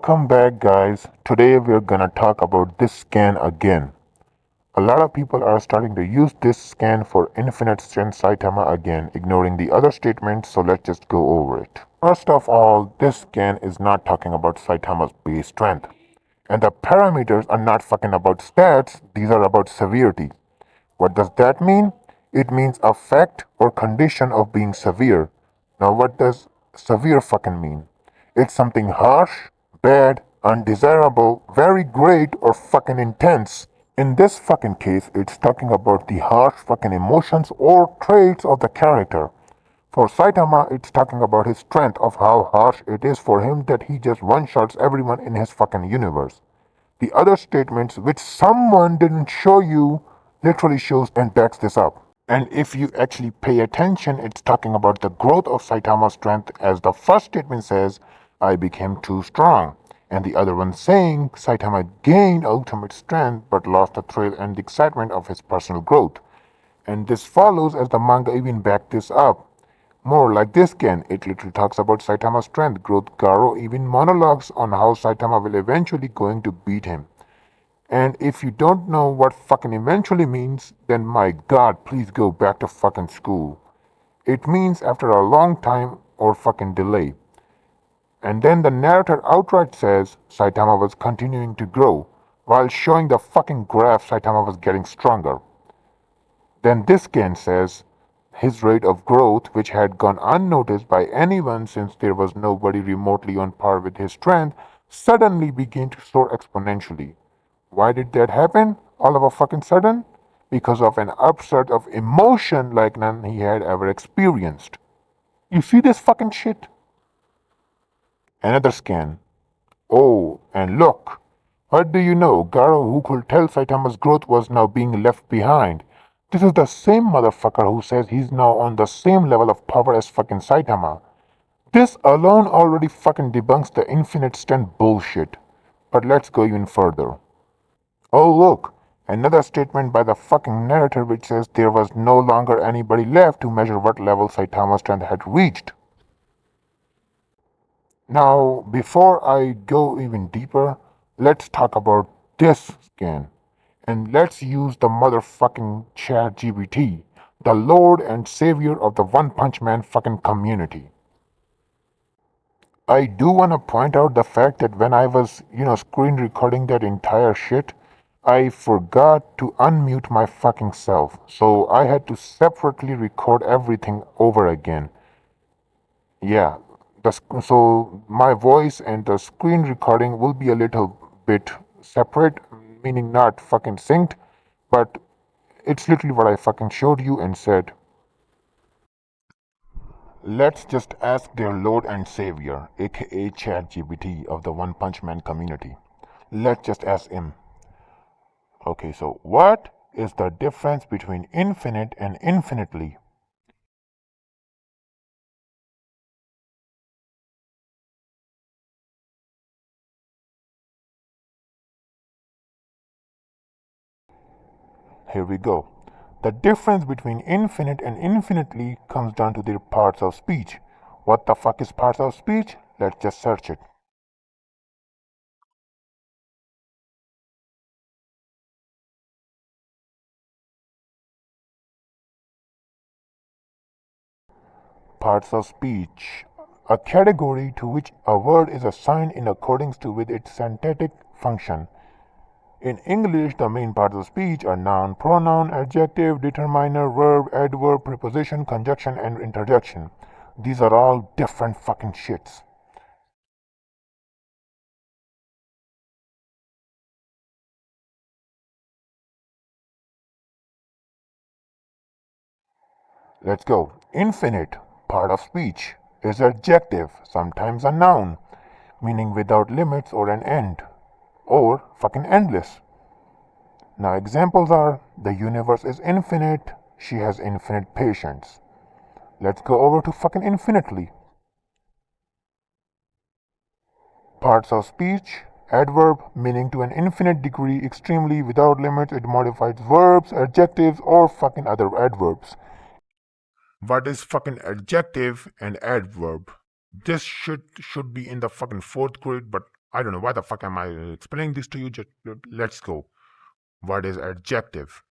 Welcome back, guys. Today we're gonna talk about this scan again. A lot of people are starting to use this scan for infinite strength Saitama again, ignoring the other statements, so let's just go over it. First of all, this scan is not talking about Saitama's base strength. And the parameters are not fucking about stats, these are about severity. What does that mean? It means a fact or condition of being severe. Now, what does severe fucking mean? It's something harsh, bad, undesirable, very great, or fucking intense. In this fucking case, it's talking about the harsh fucking emotions or traits of the character. For Saitama, it's talking about his strength of how harsh it is for him that he just one-shots everyone in his fucking universe. The other statements, which someone didn't show you, literally shows and backs this up. And if you actually pay attention, it's talking about the growth of Saitama's strength, as the first statement says, I became too strong. And the other one saying Saitama gained ultimate strength but lost the thrill and the excitement of his personal growth. And this follows as the manga even backed this up. More like this can, it literally talks about Saitama's strength growth. Garo even monologues on how Saitama will eventually going to beat him. And if you don't know what fucking eventually means, then my god, please go back to fucking school. It means after a long time or fucking delay. And then the narrator outright says Saitama was continuing to grow, while showing the fucking graph Saitama was getting stronger. Then this scan says his rate of growth, which had gone unnoticed by anyone since there was nobody remotely on par with his strength, suddenly began to soar exponentially. Why did that happen all of a fucking sudden? Because of an upsurge of emotion like none he had ever experienced. You see this fucking shit? Another scan. Oh, and look. What do you know? Garo, who could tell Saitama's growth, was now being left behind. This is the same motherfucker who says he's now on the same level of power as fucking Saitama. This alone already fucking debunks the infinite strength bullshit. But let's go even further. Oh look, another statement by the fucking narrator which says there was no longer anybody left to measure what level Saitama's strength had reached. Now, before I go even deeper, let's talk about this scan. And let's use the motherfucking ChatGPT, the lord and savior of the One Punch Man fucking community. I do want to point out the fact that when I was, screen recording that entire shit, I forgot to unmute my fucking self. So I had to separately record everything over again. Yeah, so my voice and the screen recording will be a little bit separate, meaning not fucking synced, but it's literally what I fucking showed you and said. Let's just ask their Lord and Savior, aka ChatGPT of the One Punch Man community. Let's just ask him. Okay, so what is the difference between infinite and infinitely? Here we go. The difference between infinite and infinitely comes down to their parts of speech. What the fuck is parts of speech? Let's just search it. Parts of speech. A category to which a word is assigned in accordance with its syntactic function. In English, the main parts of speech are noun, pronoun, adjective, determiner, verb, adverb, preposition, conjunction, and interjection. These are all different fucking shits. Let's go. Infinite, part of speech, is adjective, sometimes a noun, meaning without limits or an end, or fucking endless. Now examples are, the universe is infinite, she has infinite patience. Let's go over to fucking infinitely. Parts of speech, adverb, meaning to an infinite degree, extremely, without limits. It modifies verbs, adjectives, or fucking other adverbs. What is fucking adjective and adverb? This should be in the fucking fourth grade, but I don't know why the fuck am I explaining this to you. Just let's go. What is adjective?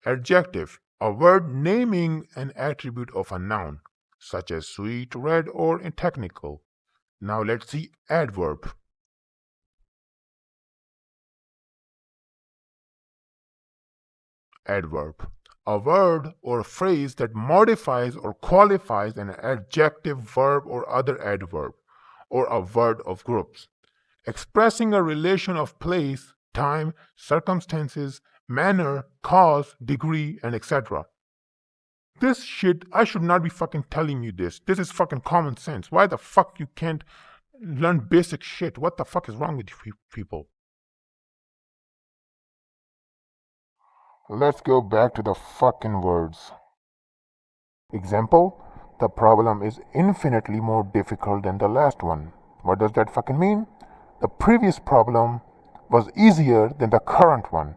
Adjective, a word naming an attribute of a noun, such as sweet, red, or technical. Now let's see adverb. Adverb, a word or phrase that modifies or qualifies an adjective, verb, or other adverb, or a word of groups, expressing a relation of place, time, circumstances, manner, cause, degree, and etc. This shit, I should not be fucking telling you this. This is fucking common sense. Why the fuck you can't learn basic shit? What the fuck is wrong with you people? Let's go back to the fucking words. Example, the problem is infinitely more difficult than the last one. What does that fucking mean? The previous problem was easier than the current one.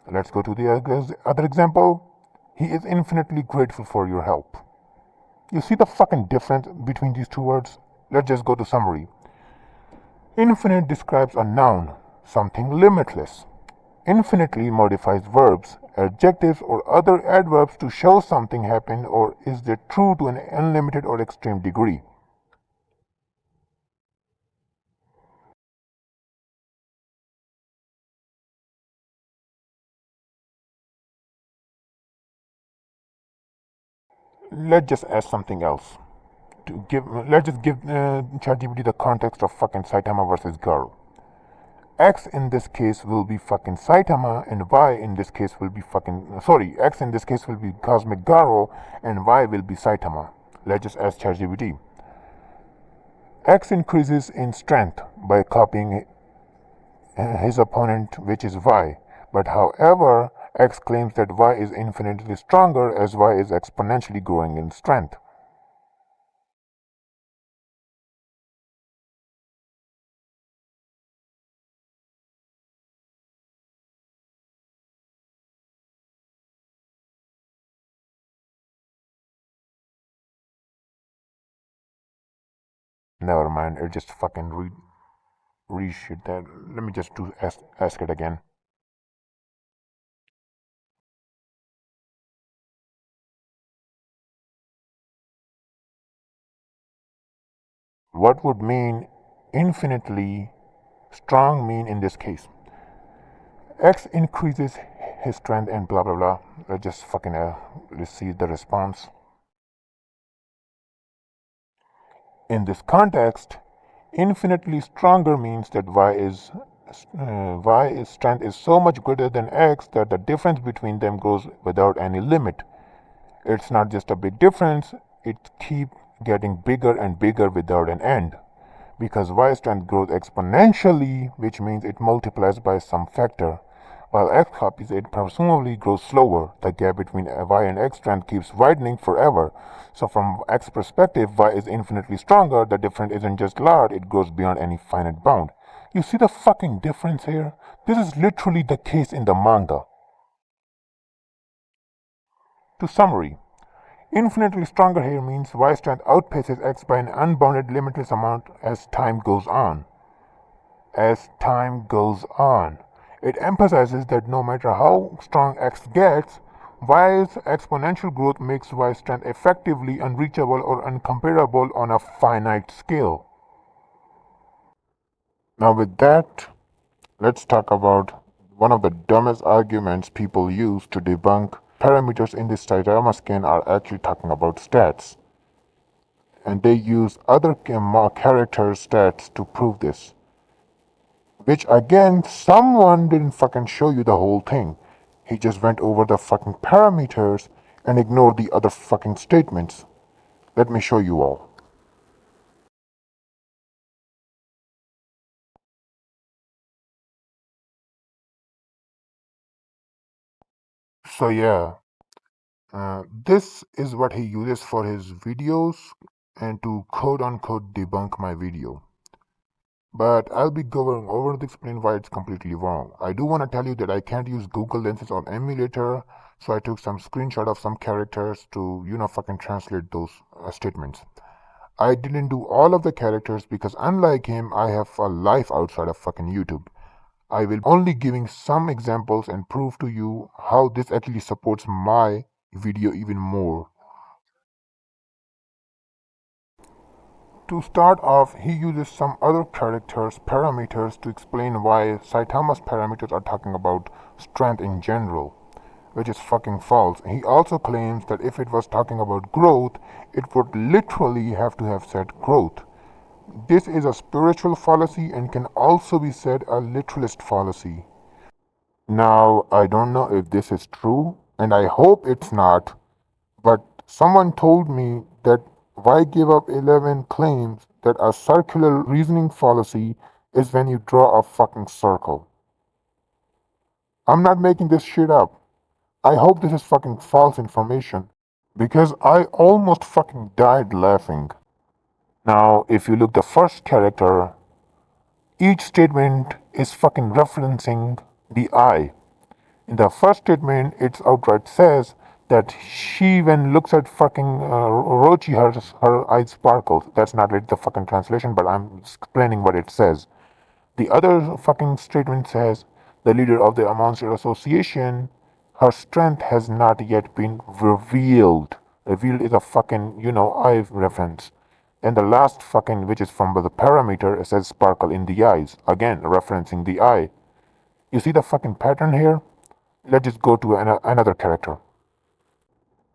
Let's go to the other example. He is infinitely grateful for your help. You see the fucking difference between these two words? Let's just go to summary. Infinite describes a noun, something limitless. Infinitely modifies verbs, adjectives, or other adverbs to show something happened or is it true to an unlimited or extreme degree. Let's just ask something else. Let's just give ChatGPT the context of fucking Saitama versus Garo. X in this case will be fucking Saitama and Y in this case will be X in this case will be Cosmic Garo and Y will be Saitama. Let's just ask ChatGPT. X increases in strength by copying his opponent, which is Y. But however, X claims that Y is infinitely stronger as Y is exponentially growing in strength. Never mind, it just fucking reshit that. Let me just ask it again. What would mean infinitely strong mean in this case? X increases his strength and blah blah blah. Let's just fucking receive the response. In this context, infinitely stronger means that Y's strength is so much greater than X that the difference between them goes without any limit. It's not just a big difference, it keeps getting bigger and bigger without an end. Because Y strength grows exponentially, which means it multiplies by some factor. While X copies it, presumably grows slower. The gap between Y and X strength keeps widening forever. So from X perspective, Y is infinitely stronger. The difference isn't just large, it grows beyond any finite bound. You see the fucking difference here? This is literally the case in the manga. To summary, infinitely stronger here means Y strength outpaces X by an unbounded limitless amount as time goes on. As time goes on. It emphasizes that no matter how strong X gets, Y's exponential growth makes Y's strength effectively unreachable or uncomparable on a finite scale. Now with that, let's talk about one of the dumbest arguments people use to debunk parameters in this Saitama scan are actually talking about stats. And they use other character stats to prove this. Which again, someone didn't fucking show you the whole thing. He just went over the fucking parameters and ignored the other fucking statements. Let me show you all. So yeah, this is what he uses for his videos and to quote unquote debunk my video. But I'll be going over to explain why it's completely wrong. I do want to tell you that I can't use Google Lenses on emulator, so I took some screenshot of some characters to, fucking translate those statements. I didn't do all of the characters because unlike him, I have a life outside of fucking YouTube. I will only giving some examples and prove to you how this actually supports my video even more. To start off, he uses some other characters' parameters to explain why Saitama's parameters are talking about strength in general, which is fucking false. He also claims that if it was talking about growth, it would literally have to have said growth. This is a spiritual fallacy and can also be said a literalist fallacy. Now, I don't know if this is true, and I hope it's not, but someone told me that why give up 11 claims that a circular reasoning fallacy is when you draw a fucking circle. I'm not making this shit up. I hope this is fucking false information because I almost fucking died laughing. Now, if you look the first character, each statement is fucking referencing the I. In the first statement, it outright says that she, when looks at fucking Orochi, her eyes sparkles. That's not really the fucking translation, but I'm explaining what it says. The other fucking statement says the leader of the Monster Association, her strength has not yet been revealed. Revealed is a fucking, eye reference. And the last fucking, which is from the parameter, it says sparkle in the eyes. Again, referencing the eye. You see the fucking pattern here? Let's just go to another character.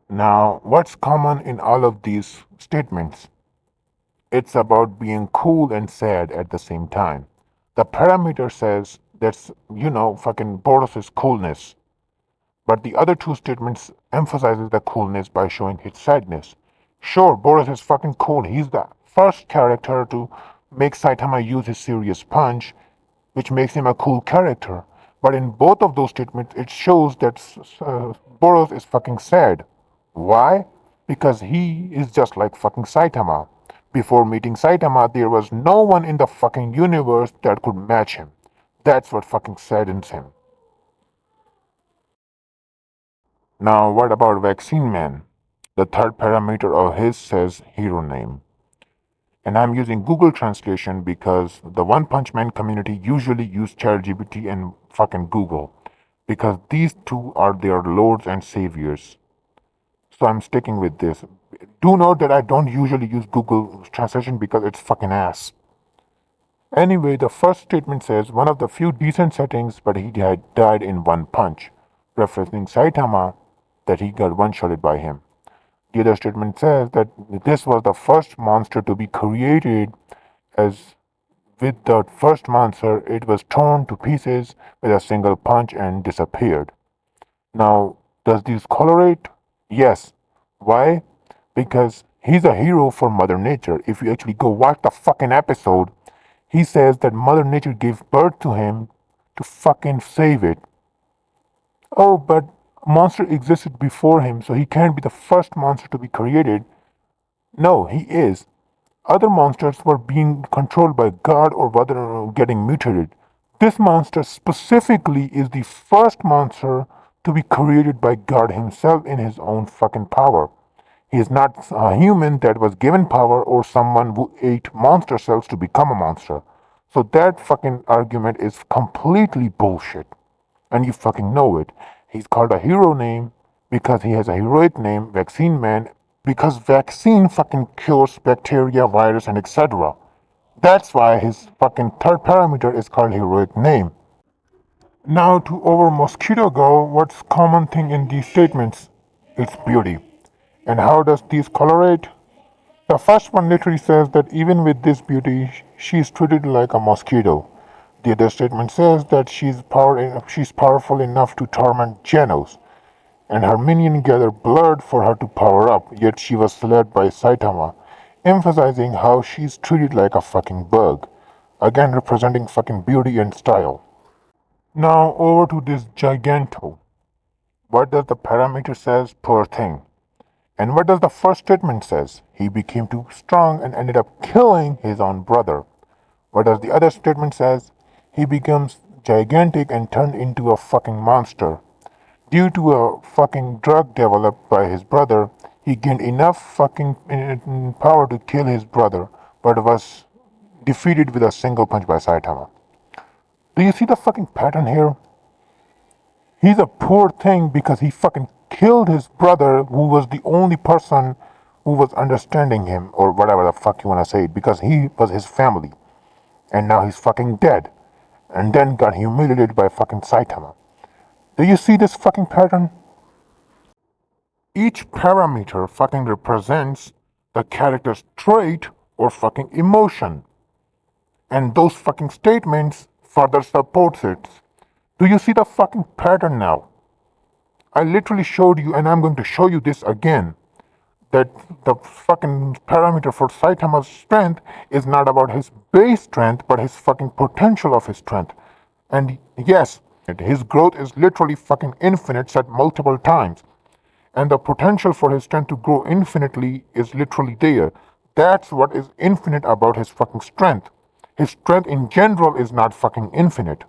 Now, what's common in all of these statements? It's about being cool and sad at the same time. The parameter says that's, fucking Boros's coolness. But the other two statements emphasizes the coolness by showing his sadness. Sure, Boros is fucking cool. He's the first character to make Saitama use his serious punch, which makes him a cool character. But in both of those statements, it shows that Boros is fucking sad. Why? Because he is just like fucking Saitama. Before meeting Saitama, there was no one in the fucking universe that could match him. That's what fucking saddens him. Now, what about Vaccine Man? The third parameter of his says hero name. And I'm using Google Translation because the One Punch Man community usually use ChatGPT and fucking Google because these two are their lords and saviors. So I'm sticking with this. Do note that I don't usually use Google Translation because it's fucking ass. Anyway, the first statement says one of the few decent settings, but he had died in one punch, referencing Saitama that he got one-shotted by him. The other statement says that this was the first monster to be created, as with the first monster it was torn to pieces with a single punch and disappeared. Now, does this correlate? Yes. Why? Because he's a hero for Mother Nature. If you actually go watch the fucking episode, he says that Mother Nature gave birth to him to fucking save it. Oh, but monster existed before him, so he can't be the first monster to be created. No, he is. Other monsters were being controlled by God or whether getting mutated. This monster specifically is the first monster to be created by God himself in his own fucking power. He is not a human that was given power or someone who ate monster cells to become a monster. So that fucking argument is completely bullshit. And you fucking know it. He's called a hero name because he has a heroic name, Vaccine Man, because vaccine fucking cures bacteria, virus, and etc. That's why his fucking third parameter is called heroic name. Now to over mosquito go, what's common thing in these statements? It's beauty. And how does these correlate? The first one literally says that even with this beauty, she's treated like a mosquito. The other statement says that she's powerful enough to torment Genos, and her minion gathered blood for her to power up, yet she was slain by Saitama, emphasizing how she's treated like a fucking bug, again representing fucking beauty and style. Now over to this Giganto. What does the parameter says? Poor thing. And what does the first statement says? He became too strong and ended up killing his own brother. What does the other statement says? He becomes gigantic and turned into a fucking monster. Due to a fucking drug developed by his brother, He gained enough fucking power to kill his brother, but was defeated with a single punch by Saitama. Do you see the fucking pattern here? He's a poor thing because he fucking killed his brother, who was the only person who was understanding him, or whatever the fuck you wanna say it, because he was his family. And now he's fucking dead. And then got humiliated by fucking Saitama. Do you see this fucking pattern? Each parameter fucking represents the character's trait or fucking emotion. And those fucking statements further supports it. Do you see the fucking pattern now? I literally showed you, and I'm going to show you this again, that the fucking parameter for Saitama's strength is not about his base strength, but his fucking potential of his strength. And yes, his growth is literally fucking infinite, said multiple times. And the potential for his strength to grow infinitely is literally there. That's what is infinite about his fucking strength. His strength in general is not fucking infinite.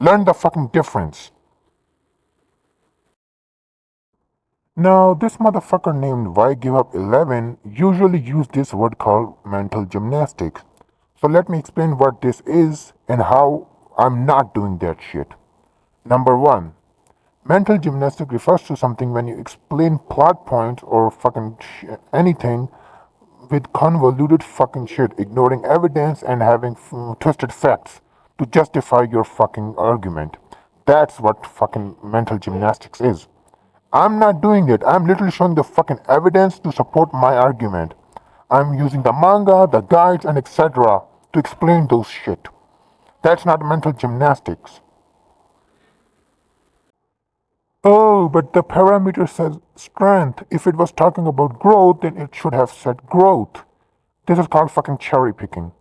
Learn the fucking difference. Now, this motherfucker named Why Give Up 11 usually use this word called mental gymnastics. So let me explain what this is and how I'm not doing that shit. Number one, mental gymnastics refers to something when you explain plot points or fucking anything with convoluted fucking shit, ignoring evidence and having twisted facts to justify your fucking argument. That's what fucking mental gymnastics is. I'm not doing it. I'm literally showing the fucking evidence to support my argument. I'm using the manga, the guides, and etc. to explain those shit. That's not mental gymnastics. Oh, but the parameter says strength. If it was talking about growth, then it should have said growth. This is called fucking cherry picking.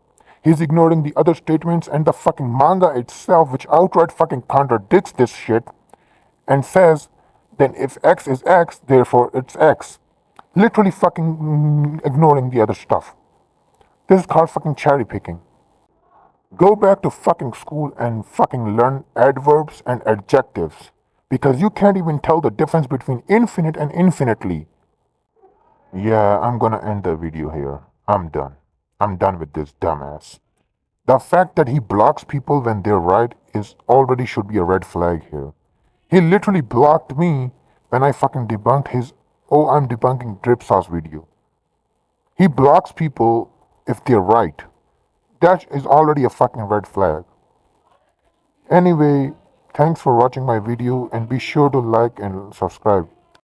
He's ignoring the other statements and the fucking manga itself, which outright fucking contradicts this shit, and says, then if X is X, therefore it's X. Literally fucking ignoring the other stuff. This is called fucking cherry picking. Go back to fucking school and fucking learn adverbs and adjectives. Because you can't even tell the difference between infinite and infinitely. Yeah, I'm gonna end the video here. I'm done. I'm done with this dumbass. The fact that he blocks people when they're right is already should be a red flag here. He literally blocked me when I fucking debunked his "Oh, I'm debunking drip sauce" video. He blocks people if they're right. That is already a fucking red flag. Anyway, thanks for watching my video and be sure to like and subscribe.